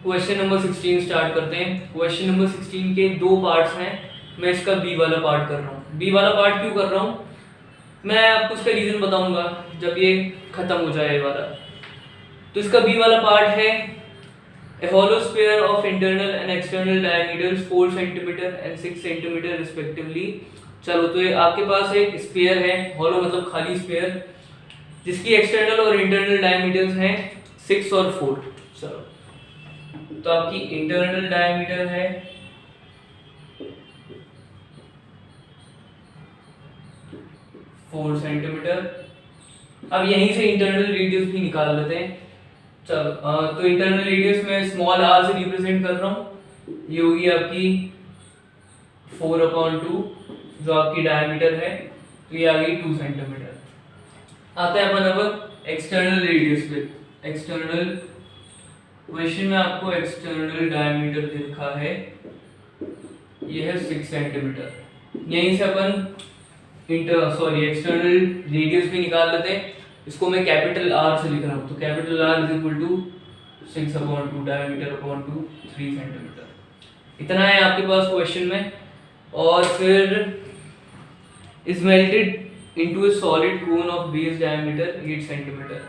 Question number 16 start करते हैं। Question number 16 के दो पार्ट्स हैं। मैं इसका बी वाला पार्ट कर रहा हूँ। बी वाला पार्ट क्यों कर रहा हूँ, मैं आपको उसका रीज़न बताऊंगा जब ये खत्म हो जाए ये वाला। तो इसका बी वाला पार्ट है a hollow sphere of internal and external diameters 4 centimeter and 6 centimeter respectively. चलो, तो ये आपके पास एक स्फीयर है, हॉलो मतलब खाली स्फीयर, जिसकी एक्सटर्नल और इंटरनल डायमीटर्स हैं 6 और 4। चलो, तो आपकी इंटरनल डायमीटर है 4 सेंटीमीटर। अब यहीं से इंटरनल रेडियस भी निकाल लेते हैं। चलो, तो इंटरनल रेडियस में स्मॉल आर से रिप्रेजेंट कर रहा हूँ। ये होगी आपकी 4/2 जो आपकी डायमीटर है, तो ये आ गई 2 सेंटीमीटर। आता है अपन अब एक्सटर्नल रेडियस पे। एक्सटर्नल क्वेश्चन में आपको एक्सटर्नल डायमीटर दे रखा है, ये है 6 सेंटीमीटर। यहीं से अपन एक्सटर्नल रेडियस भी निकाल लेते हैं। इसको मैं कैपिटल आर से लिख रहा हूँ, तो capital R is equal to 6/2 diameter upon 2 3 centimetre. इतना है आपके पास क्वेश्चन में। और फिर is melted into a solid cone of base diameter 8 centimetre.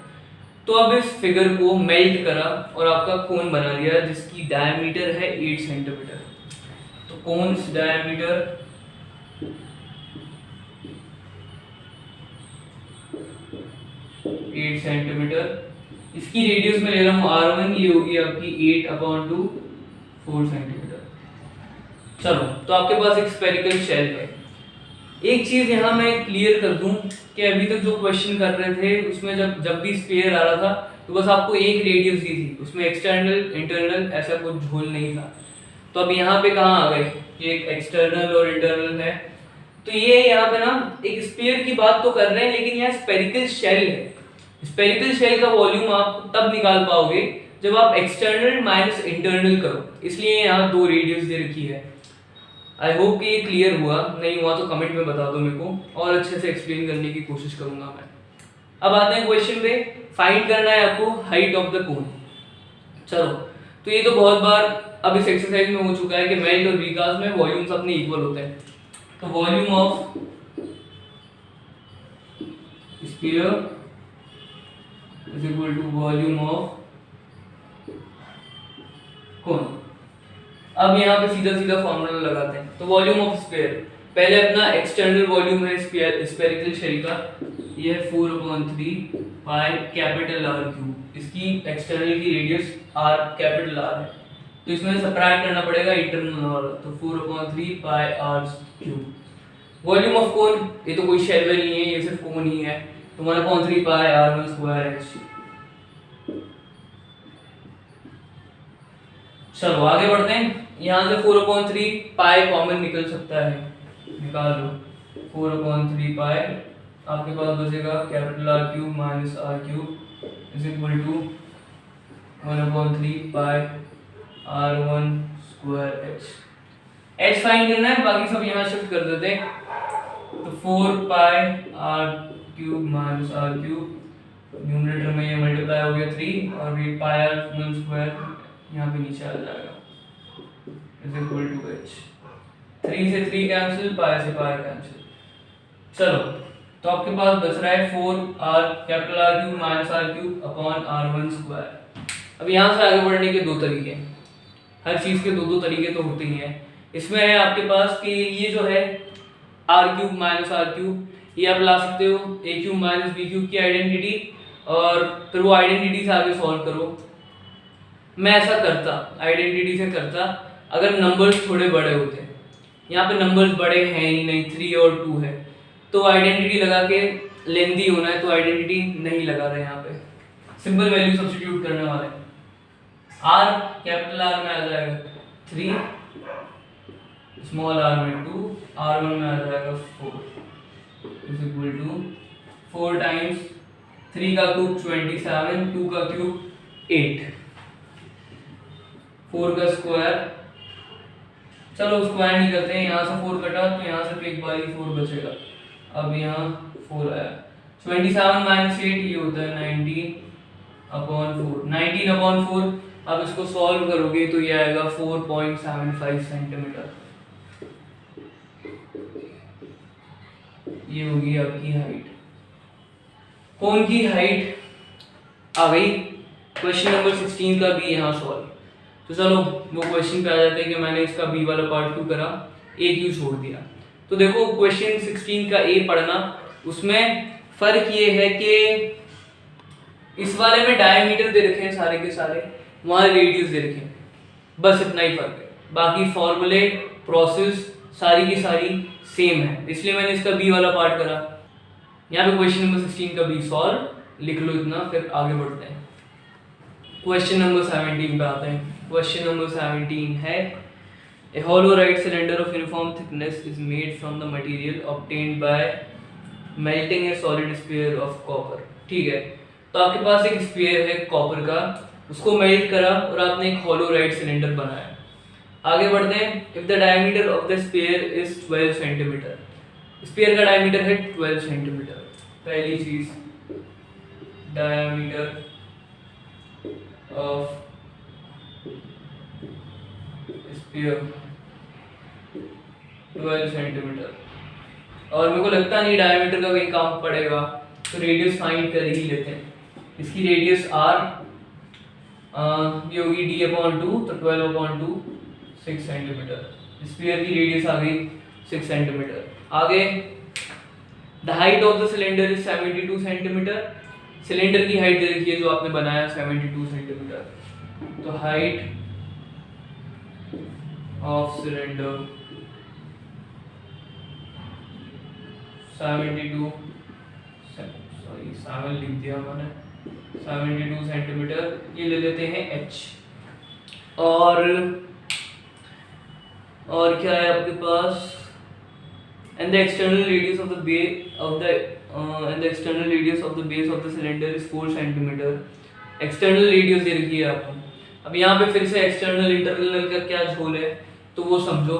तो अब इस फिगर को मेल्ट करा और आपका कोन बना दिया जिसकी डायमीटर है 8 सेंटीमीटर। तो कोन्स डायमीटर 8 सेंटीमीटर। इसकी रेडियस में ले रहा हूँ r1, ये होगी आपकी 8/2 4 सेंटीमीटर। चलो, तो आपके पास एक स्फेरिकल शेल है। एक चीज यहाँ मैं क्लियर कर दूं कि अभी तक जो क्वेश्चन कर रहे थे उसमें जब भी स्फीयर आ रहा था तो बस आपको एक रेडियस दी थी, उसमें एक्सटर्नल इंटरनल ऐसा कुछ झोल नहीं था। तो अब यहाँ पे कहाँ आ गए कि एक एक्सटर्नल और इंटरनल है। तो ये यहाँ पे ना एक स्फीयर की बात तो कर रहे हैं, लेकिन यहाँ स्फेरिकल शेल है। स्फेरिकल शेल का वॉल्यूम आप तब निकाल पाओगे जब आप एक्सटर्नल माइनस इंटरनल करो, इसलिए यहाँ दो रेडियस दे रखी है। आई होप कि ये क्लियर हुआ। नहीं हुआ तो कमेंट में बता दो मेरे को, और अच्छे से एक्सप्लेन करने की कोशिश करूंगा मैं। अब आते हैं क्वेश्चन पे। फाइंड करना है आपको हाइट ऑफ द कोन। चलो, तो ये तो बहुत बार अब इस एक्सरसाइज में हो चुका है कि मेल्ट और विकास में वॉल्यूम्स अपने इक्वल होते हैं। तो volume of sphere is equal to volume of cone. अब यहाँ पे सीधा सीधा फॉर्मूला लगाते हैं। तो वॉल्यूम ऑफ स्फीयर, पहले अपना एक्सटर्नल वॉल्यूम है स्फेरिकल शेल का, ये है 4/3 पाई कैपिटल आर क्यूब। इसकी एक्सटर्नल की रेडियस आर कैपिटल आर है, तो इसमें सबट्रैक्ट करना पड़ेगा इंटरनल वाला, तो 4/3 pi R cube. Volume of cone, ये तो कोई शेल नहीं है, ये सिर्फ कोन ही है, तो 1/3 पाई r1 स्क्वायर h। चलो आगे बढ़ते हैं। यहाँ से 4/3 पाई कॉमन निकल सकता है, निकाल लो। 4/3 पाई आपके पास बचेगा capital R cube minus r cube is equal to 1/3 pi r1 square h। h find करना है, बाकी सब यहाँ शिफ्ट कर देते हैं। तो 4 pi r cube minus r cube, numerator में ये मल्टीप्लाई हो गया 3 और ये पाई r1 स्क्वायर यहाँ पे नीचे आ जाएगा इज इक्वल टू h। 3 से 3 कैंसिल, पाई से पाई कैंसिल। चलो, तो आपके पास बच रहा है 4r capital R cube minus r cube upon r1 square. अब यहाँ से आगे बढ़ने के दो तरीके, हर चीज के दो दो तरीके तो होते ही हैं। इसमें है आपके पास कि ये जो है r cube minus r cube, ये आप ला सकते हो a cube minus b cube की आइडेंटिटी, और फिर वो आइडेंटिटी से आगे सॉल्व करो। मैं ऐसा करता, आइडेंटिटी से करता अगर नंबर्स थोड़े बड़े होते। यहाँ पे नंबर्स बड़े हैं ही नहीं, 3 और 2 है, तो आइडेंटिटी लगा के लेंथी होना है, तो आइडेंटिटी नहीं लगा रहे। यहाँ पे सिंपल वैल्यू सब्स्टिट्यूट करने वाले। आर कैपिटल आर में आ जाएगा 3, स्मॉल आर में 2, r1 में आ जाएगा 4 इज इक्वल टू 4 टाइम्स 3 का क्यूब 27, 2 का क्यूब 8, 4 का स्क्वायर। चलो स्क्वायर नहीं करते हैं, यहाँ से 4 कटा तो यहाँ से एक बार ही 4 बचेगा। अब यहाँ 4 आया, 27 माइनस 8 ये होता है 19/4। 19/4 आप इसको सॉल्व करोगे तो ये आएगा 4.75 सेंटीमीटर। ये होगी आपकी हाइट। कोन की हाइट आ गई। क्वेश्चन नंबर 16 का भी यहाँ सॉल्व। तो चलो वो क्वेश्चन पे आ जाते हैं कि मैंने इसका बी वाला पार्ट क्यों करा, ए क्यों छोड़ दिया। तो देखो क्वेश्चन 16 का ए पढ़ना, उसमें फर्क ये है कि इस वाले में डायमीटर दे रखे हैं सारे के सारे, वहां रेडियस दे रखे हैं, बस इतना ही फर्क है। बाकी फॉर्मूले प्रोसेस सारी की सारी सेम है, इसलिए मैंने इसका बी वाला पार्ट करा। यहाँ पे क्वेश्चन नंबर 16 का बी सॉल्व लिख लो इतना, फिर आगे बढ़ते हैं। क्वेश्चन नंबर 17 पे आते हैं। क्वेश्चन नंबर 17 है A hollow right cylinder of uniform thickness is made from the material obtained by melting a solid sphere of copper। ठीक है, तो आपके पास एक स्फीयर है कॉपर का, उसको मेल्ट करा और आपने एक हॉलो राइट सिलेंडर बनाया। आगे बढ़ते हैं। If the diameter of the sphere is 12 centimetre, sphere का डायमीटर है 12 सेंटीमीटर। पहली चीज, डायमीटर ऑफ स्फीयर 12 सेंटीमीटर, और मेरे को लगता नहीं डायमीटर का कहीं काम पड़ेगा, तो रेडियस फाइंड कर ही लेते हैं। इसकी रेडियस r ये होगी d/2, तो 12/2 6 सेंटीमीटर। स्फीयर की रेडियस आ गई 6 सेंटीमीटर। आगे the height of the cylinder is 72 centimetre. Cylinder की हाइट दे रखी है जो आपने बनाया 72 सेंटीमीटर। तो हाइट ऑफ सिलेंडर 72 7 लिख दिया मैंने, 72 सेंटीमीटर। ये ले लेते हैं h। और क्या है आपके पास, and the external radius of the base of the and the external radius of the base of the cylinder is 4 centimeter। External radius दे रखी है आपको। अब यहाँ पे फिर से एक्सटर्नल इंटरनल का क्या झोल है तो वो समझो।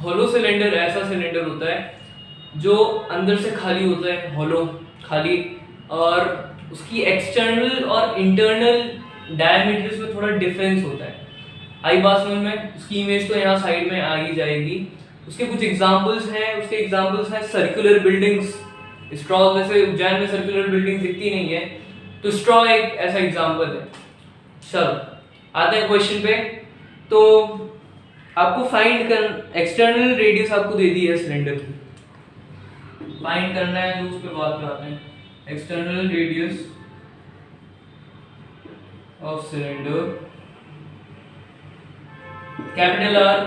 हॉलो सिलेंडर ऐसा सिलेंडर होता है जो अंदर से खाली होता है, हॉलो खाली, और उसकी एक्सटर्नल और इंटरनल डायमीटर्स में थोड़ा डिफरेंस होता है। आई बात समझ में? उसकी इमेज तो यहाँ साइड में आ ही जाएगी। उसके कुछ एग्जांपल्स हैं, उसके एग्जांपल्स हैं सर्कुलर बिल्डिंग्स। स्ट्रॉ, वैसे उज्जैन में सर्कुलर बिल्डिंग दिखती नहीं है, तो स्ट्रॉ एक ऐसा एग्जांपल है। चलो आते हैं क्वेश्चन पे। तो आपको फाइंड कर, एक्सटर्नल रेडियस आपको दे दी है सिलेंडर की, फाइंड करना है, तो उस पे बात पे आते हैं। External radius of cylinder capital R,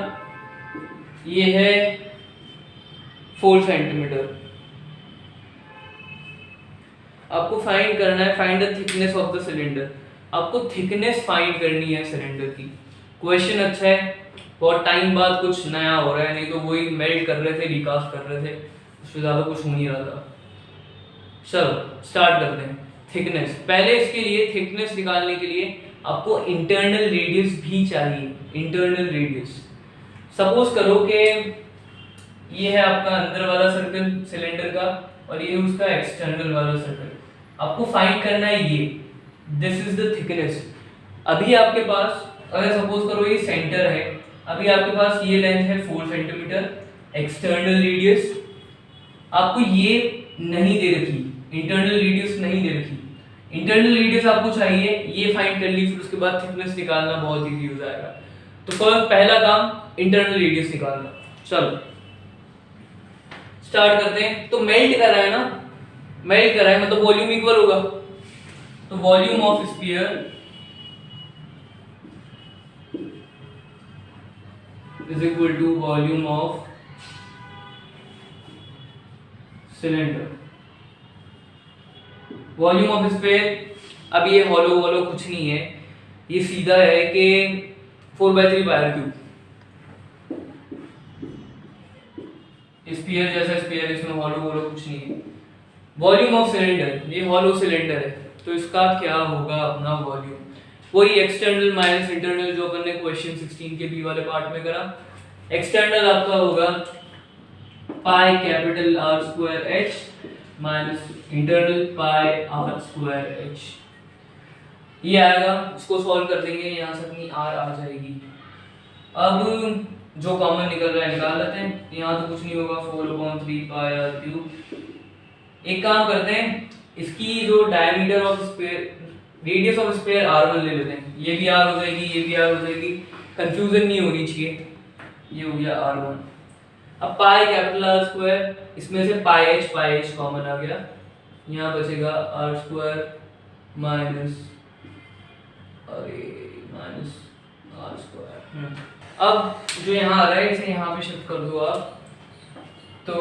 ये है 4 सेंटीमीटर। आपको फाइंड करना है, find the thickness of the cylinder. आपको थिकनेस फाइंड करनी है सिलेंडर की। क्वेश्चन अच्छा है, बहुत टाइम बाद कुछ नया हो रहा है, नहीं तो वही मेल्ट कर रहे थे, रिकास्ट कर रहे थे, उससे ज्यादा कुछ हो नहीं रहा था। चलो स्टार्ट करते हैं। थिकनेस, पहले इसके लिए थिकनेस निकालने के लिए आपको इंटरनल रेडियस भी चाहिए। इंटरनल रेडियस, सपोज करो कि ये है आपका अंदर वाला सर्कल सिलेंडर का और ये उसका एक्सटर्नल वाला सर्कल। आपको फाइंड करना है ये, दिस इज द थिकनेस। अभी आपके पास अगर सपोज करो ये सेंटर है, अभी आपके पास ये लेंथ है 4 सेंटीमीटर, एक्सटर्नल रेडियस आपको ये नहीं दे रखी, इंटरनल रेडियस नहीं दे रखी। इंटरनल रेडियस आपको चाहिए, ये फाइंड कर ली, फिर उसके बाद थिकनेस निकालना बहुत इजी हो जाएगा। तो पहला काम इंटरनल रेडियस निकालना। चलो स्टार्ट करते हैं। तो मेल्ट कर रहा है ना, मेल्ट कर रहा है मतलब वॉल्यूम इक्वल होगा, तो volume of sphere is equal to volume of cylinder. Volume of sphere, अब ये हॉलो वॉलो कुछ नहीं है, ये सीधा है कि 4/3 पाई क्यूब। स्फीयर जैसा स्फीयर, इसमें हॉलो वॉलो कुछ नहीं है। वॉल्यूम ऑफ सिलेंडर, ये हॉलो सिलेंडर है, तो इसका क्या होगा अपना वॉल्यूम, वही एक्सटर्नल माइनस इंटरनल जो अपन ने क्वेश्चन 16 के बी वाले पार्ट में करा। एक्सटर्नल आपका होगा pi capital R square H minus internal pi R square H। ये आएगा, इसको सॉल्व कर देंगे, यहाँ से अपनी r आ जाएगी। अब जो कॉमन निकल रहा है निकाल लेते हैं। यहाँ तो कुछ नहीं होगा, 4/3 पाई r क्यूब। एक काम करते हैं, इसकी जो diameter of sphere, radius of sphere r1 ले लेते हैं। ये भी r हो जाएगी, ये भी r हो जाएगी, कंफ्यूजन नहीं होनी चाहिए। ये हो गया r1। अब पाई कैपिटल R स्क्वायर, इसमें से पाई h कॉमन आ गया, यहाँ बचेगा r square minus r square. अब जो यहाँ आ रहा है इसे यहाँ पे शिफ्ट कर दो आप, तो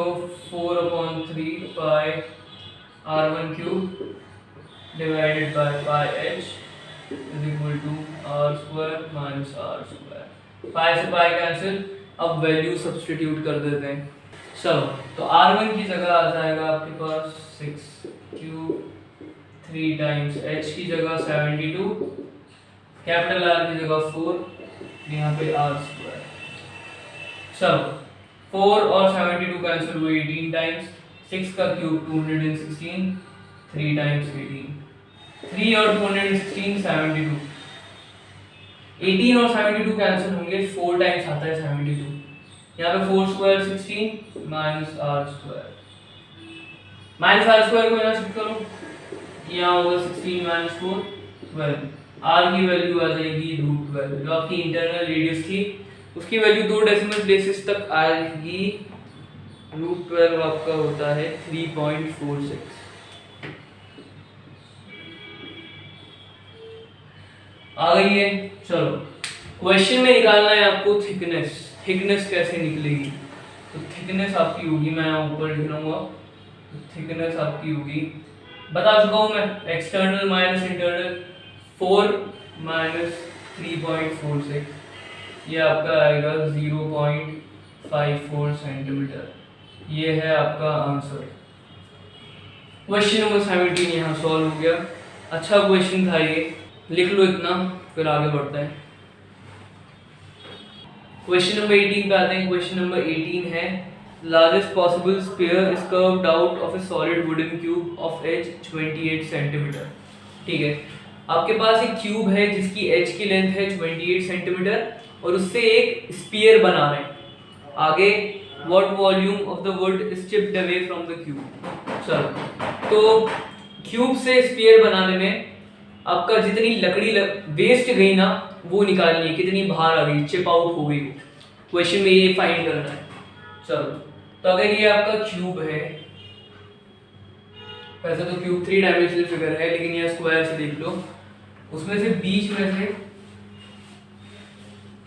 4/3 pi r1 cube divided by pi h is equal to r square minus r square. Pi से पाई कैंसिल, अब वैल्यू सब्स्टिट्यूट कर देते हैं। चलो, तो r1 की जगह आ जाएगा आपके पास 6 क्यूब, 3 टाइम्स h की जगह 72, कैपिटल R की जगह 4, यहाँ पे r स्क्वायर। चलो, 4 और 72 कैंसिल हुए 18 टाइम्स, 6 का क्यूब 216, 3 टाइम्स 18, 3 और 216 72, 18 और 72 कैंसिल होंगे, 4 टाइम्स आता है 72, यहाँ पे 4 square 16 minus r square. Minus r square को यहाँ शिफ्ट करो, यहाँ होगा 16 माइनस 4 12, r की वैल्यू आ जाएगी √12, जो आपकी इंटरनल रेडियस थी उसकी वैल्यू 2 डेसिमल प्लेसेस तक आएगी। √12 आपका होता है 3.46। आ गई है। चलो, क्वेश्चन में निकालना है आपको थिकनेस। थिकनेस कैसे निकलेगी? तो थिकनेस आपकी होगी, मैं यहाँ ऊपर लिख रहा हूँ, थिकनेस आपकी होगी, बता चुका हूँ मैं, एक्सटर्नल माइनस इंटरनल, 4 माइनस 3.46, ये आपका आएगा 0.54 सेंटीमीटर। ये है आपका आंसर। क्वेश्चन नंबर 17 यहाँ सॉल्व हो गया। अच्छा क्वेश्चन था ये, लिख लो इतना, फिर आगे बढ़ते हैं। क्वेश्चन नंबर 18 पे आते हैं। क्वेश्चन नंबर 18 है, largest possible sphere is carved out of a solid wooden cube of edge 28 centimetre. ठीक है, आपके पास एक क्यूब है जिसकी एज की लेंथ है 28 सेंटीमीटर और उससे एक स्फीयर बना रहे हैं। आगे, what volume of the wood is chipped away from the cube. चलो, तो क्यूब से स्फीयर बनाने में आपका जितनी लकड़ी वेस्ट गई ना वो निकालनी है, कितनी बाहर आ गई, चिप आउट हो गई। क्वेश्चन में ये फाइंड करना है। चलो, तो अगर ये आपका क्यूब है, वैसे तो क्यूब 3 डायमेंशनल फिगर है, लेकिन ये स्क्वायर से देख लो, उसमें से बीच में से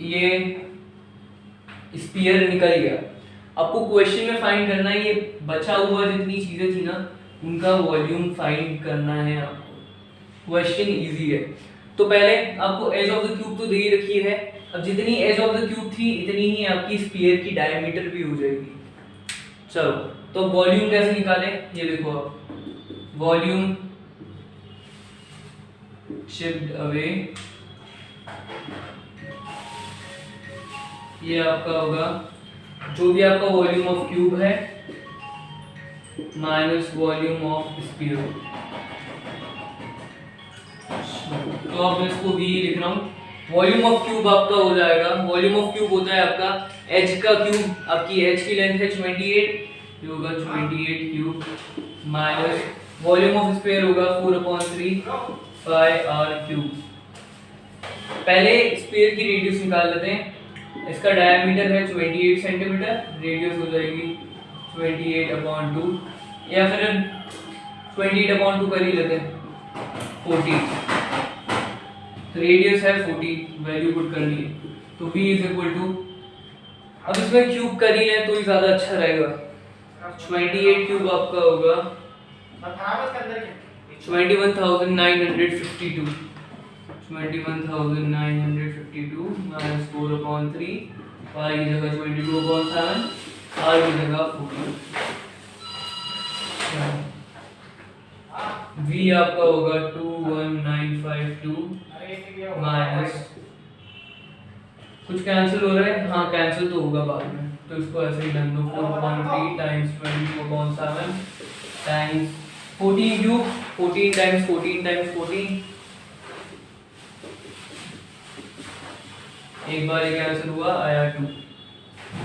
ये स्फीयर निकल गया। आपको क्वेश्चन में फाइंड करना है ये बचा हुआ जितनी चीजें थी ना उनका वॉल्यूम फाइंड करना है आपको। क्वेश्चन इजी है। तो पहले आपको एज ऑफ द क्यूब तो दे ही रखी है, अब जितनी एज ऑफ द क्यूब थी इतनी ही आपकी स्फीयर की डायमीटर भी हो जाएगी। चलो, तो वॉल्यूम कैसे निकालें, ये देखो आप, वॉल्यूम शिफ्ट अवे, ये आपका होगा जो भी आपका वॉल्यूम ऑफ क्यूब है माइनस वॉल्यूम ऑफ स्फीयर। तो अब इसको भी लिख रहा हूँ, वॉल्यूम ऑफ क्यूब आपका हो जाएगा, वॉल्यूम ऑफ क्यूब होता है आपका एज का क्यूब, आपकी एज की लेंथ है 28, ये होगा 28 cube minus volume of sphere होगा 4/3 पाई r क्यूब। पहले स्फीयर की रेडियस निकाल लेते हैं। इसका डायमीटर है 28 सेंटीमीटर, रेडियस हो जाएगी 28/2, या फिर 28/2 कर ही लेते हैं, 40, तो रेडियस है 40, वैल्यू पुट करनी है, तो v इज इक्वल टू, अब इसमें क्यूब कर ही लें तो ही ज़्यादा अच्छा रहेगा। 28 क्यूब आपका होगा 21,952, 21,952 माइनस 4/3, पाई की जगह 22/7, r की जगह 40, v आपका होगा 21,952 माइनस, कुछ कैंसिल हो रहा है, हाँ कैंसिल तो होगा बाद में, तो इसको ऐसे ही डन दो, 4/3 times 22/7 times 14 cube, 14 times 14 times 14, एक बार ये कैंसिल हुआ, आया 2।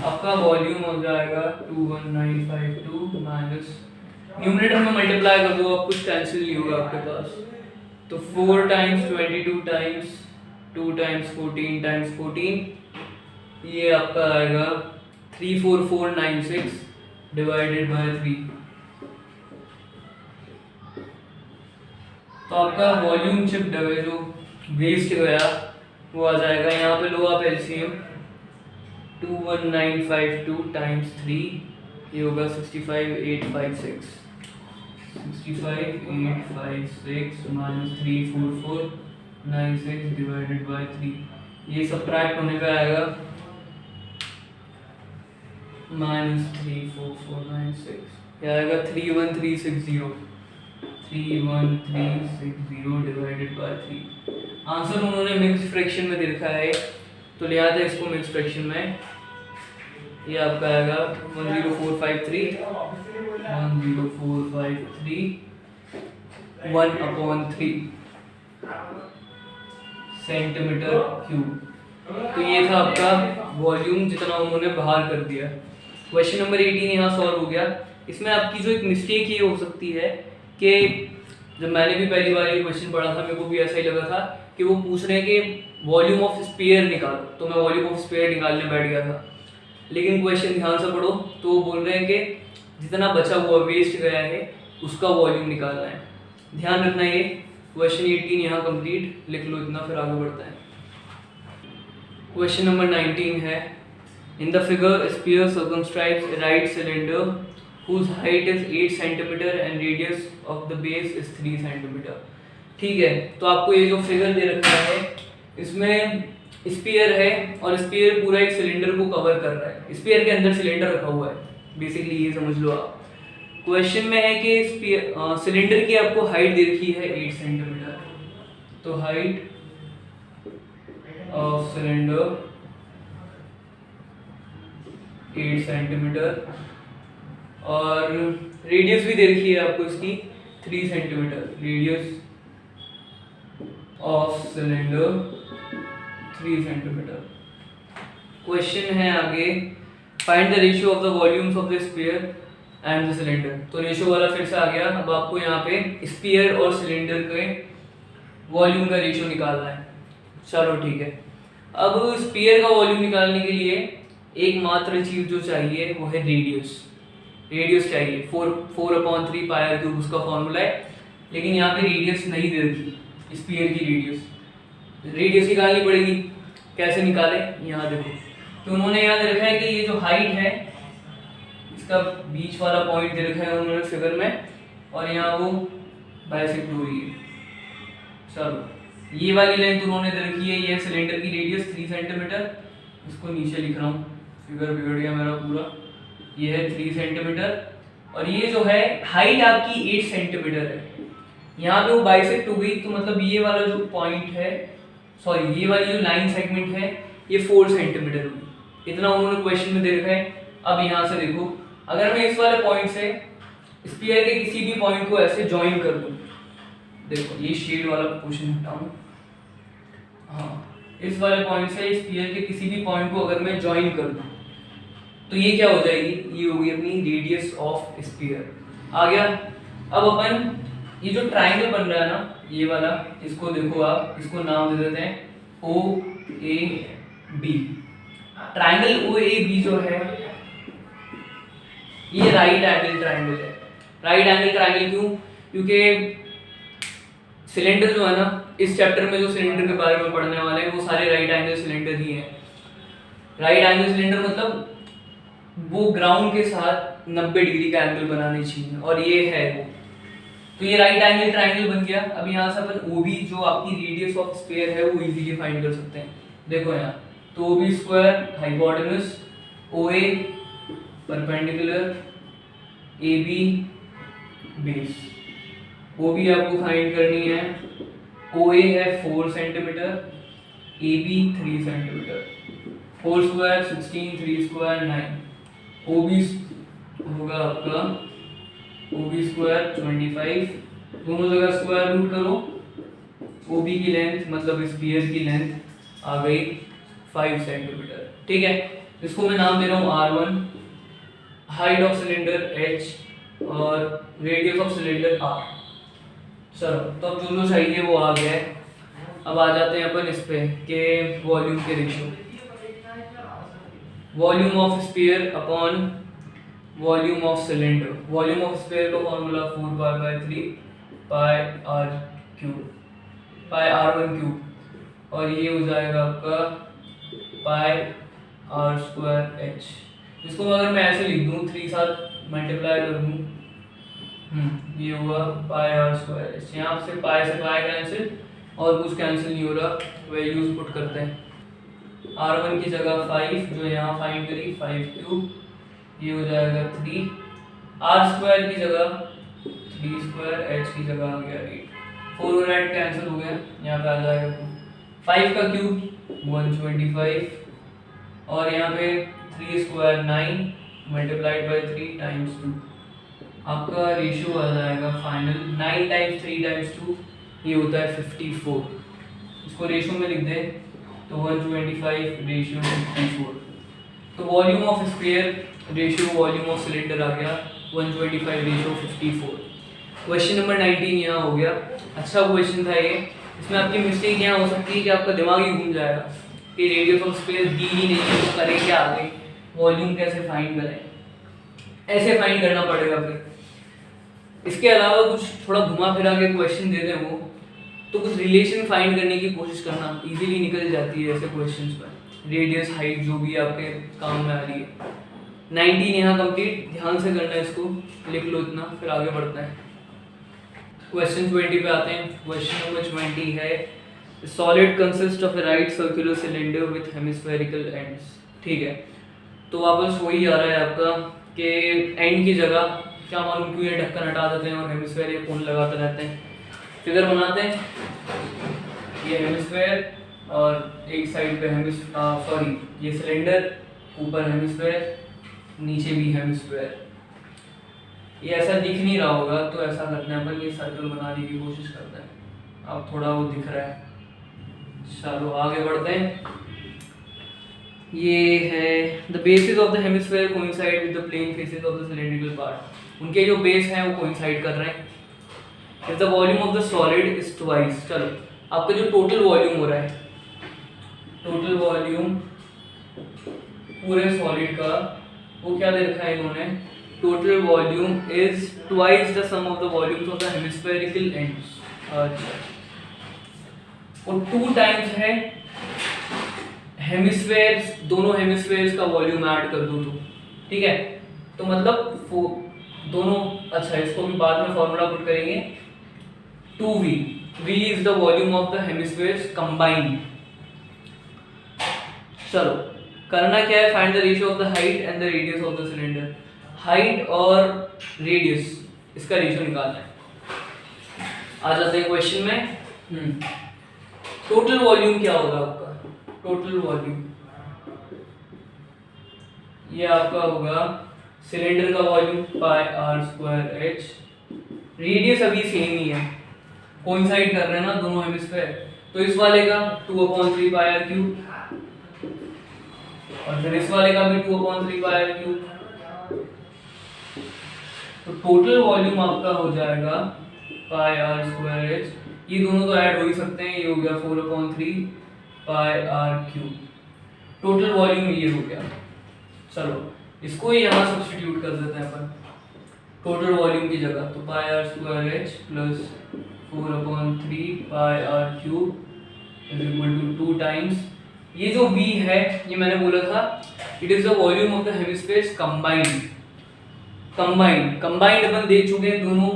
आपका वॉल्यूम हो जाएगा 21952 माइनस, न्यूमरेटर में मल्टीप्लाई कर दो, अब कुछ कैंसिल नहीं होगा आपके पास, तो 4 टाइम्स 22 टाइम्स 2 टाइम्स 14 टाइम्स 14, ये आपका आएगा 34496 डिवाइडेड बाय 3। तो आपका वॉल्यूम शिफ्ट है जो वेस्ट गया वो आ जाएगा, यहाँ पे लो आप एलसीएम, 21952 टाइम्स 3, ये होगा 65856, 65856 माइनस 34496 डिवाइडेड बाय 3, ये सब्ट्रैक्ट होने पे आएगा -34496, ये आएगा 31360, 31360 डिवाइडेड बाय 3। आंसर उन्होंने मिक्स फ्रैक्शन में दे रखा है, तो ले आते हैं इसको मिक्स फ्रैक्शन में, ये आपका आएगा 10453 1/3 सेंटीमीटर क्यूब। तो ये था आपका वॉल्यूम जितना उन्होंने बाहर कर दिया। क्वेश्चन नंबर 18 यहाँ सॉल्व हो गया। इसमें आपकी जो एक मिस्टेक ये हो सकती है कि जब मैंने भी पहली बार ये क्वेश्चन पढ़ा था, मेरे को भी ऐसा ही लगा था कि वो पूछ रहे हैं कि वॉल्यूम ऑफ स्फीयर निकालो, तो मैं वॉल्यूम ऑफ स्फीयर निकालने बैठ गया था। लेकिन क्वेश्चन ध्यान से पढ़ो, तो वो बोल रहे हैं कि जितना बचा हुआ वेस्ट गया है उसका वॉल्यूम निकालना है। ध्यान रखना, ये क्वेश्चन 18 यहाँ कंप्लीट लिख लो इतना, फिर आगे बढ़ता है। क्वेश्चन नंबर 19 है, in the figure sphere circumscribes a right cylinder whose height is 8 cm and radius of the base is 3 cm। ठीक है, तो आपको ये जो फिगर दे रखा है इसमें स्फीयर है और स्फीयर पूरा एक सिलेंडर को कवर कर रहा है, स्फीयर के अंदर सिलेंडर रखा हुआ है, बेसिकली ये समझ लो आप। क्वेश्चन में है कि सिलेंडर की आपको हाइट दे रखी है 8 सेंटीमीटर, तो हाइट ऑफ सिलेंडर 8 सेंटीमीटर और रेडियस भी दे रखी है आपको इसकी 3 centimetre, radius of cylinder 3 centimetre. Question है आगे, find the ratio of the volumes of the sphere and the cylinder. तो रेशियो वाला फिर से आ गया, अब आपको यहाँ पे स्फीयर और सिलेंडर के वॉल्यूम का रेशियो निकालना है। चलो ठीक है, अब स्फीयर का वॉल्यूम निकालने के लिए एकमात्र चीज जो चाहिए वो है रेडियस। रेडियस चाहिए 4/3 पाई r क्यूब उसका फॉर्मूला है, लेकिन यहाँ पे रेडियस नहीं दे रखी, स्फीयर की रेडियस निकालनी पड़ेगी। कैसे निकाले, यहाँ देखो, तो उन्होंने यहाँ दे रखा है कि ये जो हाइट है इसका बीच वाला पॉइंट दे रखा है उन्होंने फिगर में, और यहाँ वो बाइसेक्ट हो रही है। चलो, ये वाली लेंथ उन्होंने दे रखी है, ये सिलेंडर की रेडियस 3 सेंटीमीटर, इसको नीचे लिख रहा हूँ, फिगर बिगड़ गया मेरा पूरा, ये है 3 सेंटीमीटर और ये जो है हाइट आपकी 8 सेंटीमीटर है। यहाँ पे वो बाइसेक्ट हो गई, तो मतलब ये वाला जो पॉइंट है, सॉरी ये वाली जो लाइन सेगमेंट है ये 4 सेंटीमीटर हुई, इतना उन्होंने क्वेश्चन में दे रखा है। अब यहाँ से देखो, अगर मैं इस वाले पॉइंट से स्फीयर के किसी भी पॉइंट को ऐसे ज्वाइन कर दूं, देखो ये शेड वाला क्वेश्चन हटाऊं, हाँ इस वाले पॉइंट से स्फीयर के किसी भी पॉइंट को अगर मैं ज्वाइन कर दूं तो ये क्या हो जाएगी, ये होगी अपनी रेडियस ऑफ स्फीयर। आ गया। अब अपन ये जो ट्राइंगल बन रहा है ना ये वाला, इसको देखो आप, इसको नाम दे देते हैं OAB। ट्राइंगल OAB जो है ये राइट एंगल ट्राइंगल है। राइट एंगल ट्राइंगल क्यों, क्योंकि सिलेंडर जो है ना, इस चैप्टर में जो सिलेंडर के बारे में पढ़ने वाले हैं वो सारे राइट एंगल सिलेंडर ही हैं। राइट एंगल सिलेंडर मतलब वो ग्राउंड के साथ 90 डिग्री का एंगल बनाने चाहिए, और ये है वो, तो ये राइट एंगल ट्राइंगल बन गया। अब यहाँ से अपन OB जो आपकी रेडियस ऑफ स्फीयर है वो इजीली फाइंड कर सकते हैं। देखो यहाँ, तो OB square hypotenuse, OA perpendicular, AB base. OB आपको फाइंड करनी है, OA है 4 centimetre, AB 3 centimetre, 4 square 16, 3 square 9, OB होगा आपका OB स्क्वायर 25, दोनों जगह स्क्वायर रूट करो, OB की लेंथ मतलब स्फीयर की लेंथ आ गई 5 सेंटीमीटर। ठीक है, इसको मैं नाम दे रहा हूँ R1, height of cylinder h और रेडियस ऑफ सिलेंडर r। चलो, तो अब जो जो चाहिए वो आ गया है। अब आ जाते हैं अपन इस पे के वॉल्यूम के ratio, volume of sphere upon volume of cylinder. Volume of sphere का formula 4π/3 pi R cube, pi R1 cube, और ये हो जाएगा आपका पाई r² h। इसको अगर मैं ऐसे लिख दूं 3 साथ मल्टीप्लाई कर दूं, ये हुआ पाई r² h। यहाँ से पाई कैंसिल और कुछ कैंसिल नहीं हो रहा, वैल्यूज पुट करते हैं। R1 की जगह 5 जो यहाँ फाइंड करी, 5 क्यूब, ये हो जाएगा 3, r² की जगह 3², h की जगह आ गया 8, 4 और 8 कैंसिल हो गया, यहाँ पे आ जाएगा 2, 5 का क्यूब 125 और यहाँ पे 3² 9 मल्टीप्लाइड बाई 3 टाइम्स 2, आपका रेशियो आ जाएगा फाइनल 9 टाइम्स 3 टाइम्स 2, ये होता है 54। इसको रेशियो में लिख दें तो 125 रेशियो 54। तो volume of sphere ratio volume of cylinder आ गया 125 रेशियो 54। क्वेश्चन नंबर 19 यहाँ हो गया। अच्छा क्वेश्चन था ये। इसमें आपकी मिस्टेक यहाँ हो सकती है कि आपका दिमाग ही घूम जाएगा कि रेडियस ऑफ स्फीयर दी ही नहीं है तो करें क्या आगे, वॉल्यूम कैसे फाइंड करें, ऐसे फाइंड करना पड़ेगा फिर। इसके अलावा कुछ थोड़ा घुमा फिरा के क्वेश्चन दे दें वो, तो कुछ रिलेशन फाइंड करने की कोशिश करना, इजीली निकल जाती है ऐसे क्वेश्चंस पर। रेडियस हाइट जो भी आपके काम में आ रही है। 19 यहाँ कंप्लीट, ध्यान से करना है, इसको लिख लो इतना, फिर आगे बढ़ते हैं। क्वेश्चन 20 पे आते हैं। क्वेश्चन नंबर 20 है solid consist of A right circular cylinder with hemispherical ends. ठीक है, तो वापस वही आ रहा है आपका कि एंड की जगह क्या मालूम क्यों ये ढक्कन हटा देते हैं और हेमिस्फेयर या कोन लगाते रहते हैं। फिगर बनाते हैं, ये हेमिस्फेयर और एक साइड पे ये सिलेंडर, ऊपर हेमिस्फेयर, नीचे भी हेमिस्फेयर। ये ऐसा दिख नहीं रहा होगा तो ऐसा करते हैं अपन, ये सर्कल बनाने की कोशिश करते हैं। अब थोड़ा वो दिख रहा है, चलो आगे बढ़ते हैं। ये है the bases of the hemisphere coincide with the plane faces of the cylindrical part. उनके जो बेस हैं वो कोइंसाइड कर रहे हैं। If the volume of the solid is twice, चलो आपका जो टोटल वॉल्यूम हो रहा है, टोटल वॉल्यूम पूरे सॉलिड का, वो क्या दे रखा है इन्होंने, total volume is twice the sum of the volumes of the hemispherical ends. अच्छा, और 2 टाइम्स है हेमिस्फेयर्स, दोनों हेमिस्फेयर्स का वॉल्यूम ऐड कर दूं तो, ठीक है, तो मतलब दोनों, अच्छा इसको भी बाद में फॉर्मूला पुट करेंगे, 2v, v is the volume of the hemispheres combined. चलो करना क्या है, find the ratio of the height and the radius of the cylinder. Height और रेडियस, इसका रेशियो निकालना है। आ जाते हैं क्वेश्चन में। टोटल वॉल्यूम क्या होगा आपका, टोटल वॉल्यूम ये आपका होगा सिलेंडर का वॉल्यूम पाई r² h, रेडियस अभी सेम ही है, कोइंसाइड कर रहे हैं ना दोनों हेमिस्फेयर, तो इस वाले का 2/3 पाई r क्यूब और फिर इस वाले का भी 2/3 पाई r क्यूब। तो टोटल वॉल्यूम आपका हो जाएगा पाई r² h, ये दोनों तो ऐड हो ही सकते हैं, ये हो गया 4/3 pi r cube. Total volume ये हो गया। चलो इसको ही यहाँ सब्स्टिट्यूट कर देते हैं अपन टोटल वॉल्यूम की जगह, तो pi r² h plus 4/3 pi r cube is equal to 2 times, ये जो v है ये मैंने बोला था it is the volume of the hemispheres combined. Combined अपन देख चुके हैं, दोनों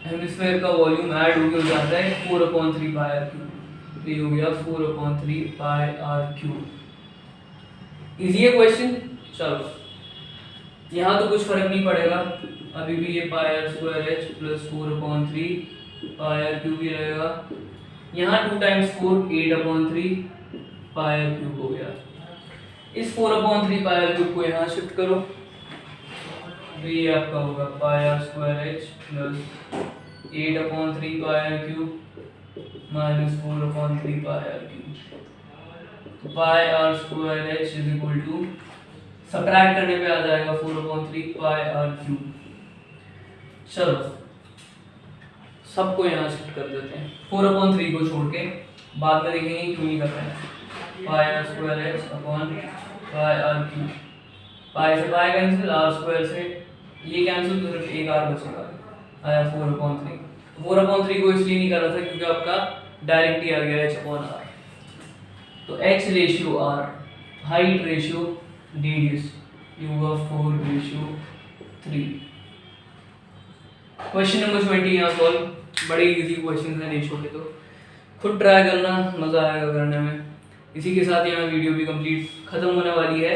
हेमिस्फेयर का वॉल्यूम ऐड हो जाता है 4/3 पाई r क्यूब, ये हो गया 4/3 पाई r क्यूब। इजी है क्वेश्चन। चलो यहाँ तो कुछ फर्क नहीं पड़ेगा, अभी भी ये पाई r² h plus 4/3 pi r cube ही रहेगा। यहाँ 2 टाइम्स 4 8/3 पाई r क्यूब हो गया। इस 4/3 पाई r क्यूब को यहाँ शिफ्ट करो, तो ये आपका होगा pi r² h plus 8/3 pi r cube minus 4/3 pi r cube. तो pi R square H is equal to, subtract करने पे आ जाएगा 4/3 पाई आर क्यूब। चलो सबको यहाँ शिफ्ट कर देते हैं, 4/3 को छोड़ के, बाद में देखेंगे क्यों नहीं कर रहे हैं। Pi R square H upon pi R cube, pi से पाई कैंसिल, आर स्क्वायर से ये कैंसिल, तो सिर्फ एक आर बचेगा, आया 4/3। 4/3 को इसलिए नहीं कर रहा था क्योंकि आपका डायरेक्ट ही आ गया एच अपॉन आर। तो H ratio R, height ratio radius, ये हुआ 4/3। क्वेश्चन नंबर 20 यहाँ सॉल्व, बड़े इजी क्वेश्चन हैं रेशियो के, तो खुद ट्राई करना, मज़ा आएगा करने में। इसी के साथ ये वीडियो भी कंप्लीट खत्म होने वाली है।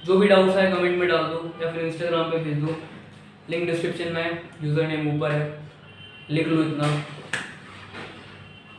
जो भी डाउट्स है कमेंट में डाल दो या फिर इंस्टाग्राम पे भेज दो, लिंक डिस्क्रिप्शन में, यूज़र नेम ऊपर है, लिख लो इतना।